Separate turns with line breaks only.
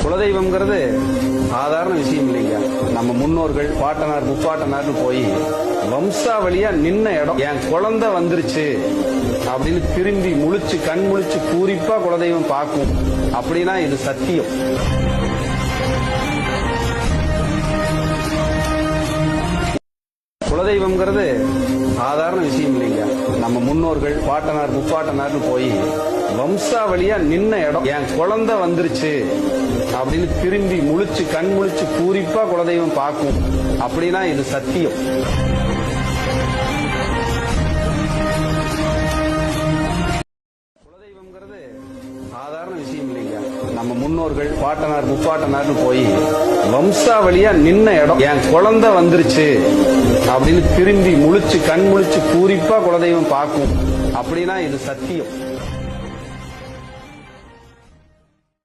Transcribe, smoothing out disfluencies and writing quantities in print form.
குலதெய்வம்ங்கிறது சாதாரண விஷயம் இல்லைங்க. நம்ம முன்னோர்கள் பாட்டனார் முப்பாட்டனார்னு போய் வம்சாவளியா நின்ன இடம். என் குழந்தை வந்துருச்சு அப்படின்னு திரும்பி முழிச்சு கண் முழிச்சு பூரிப்பா குலதெய்வம் பார்க்கும் அப்படின்னா இது சத்தியம். குலதெய்வம்ங்கிறது சாதாரண விஷயம் இல்லைங்க. நம்ம முன்னோர்கள் பாட்டனார் முப்பாட்டனார்னு போய் வம்சாவளியா நின்ன இடம். என் குழந்தை வந்துருச்சு அப்படின்னு திரும்பி முழிச்சு கண் முழிச்சு பூரிப்பா குலதெய்வம் பார்க்கும் அப்படின்னா இது சத்தியம். குலதெய்வம்ங்கிறது சாதாரண விஷயம் இல்லைங்க. நம்ம முன்னோர்கள் பாட்டனார் முப்பாட்டனார்னு போய் வம்சாவளியா நின்ன இடம். என் குழந்தை வந்துருச்சு அப்படின்னு திரும்பி முழிச்சு கண் முழிச்சு பூரிப்பா குலதெய்வம் பார்க்கும் அப்படின்னா இது சத்தியம்.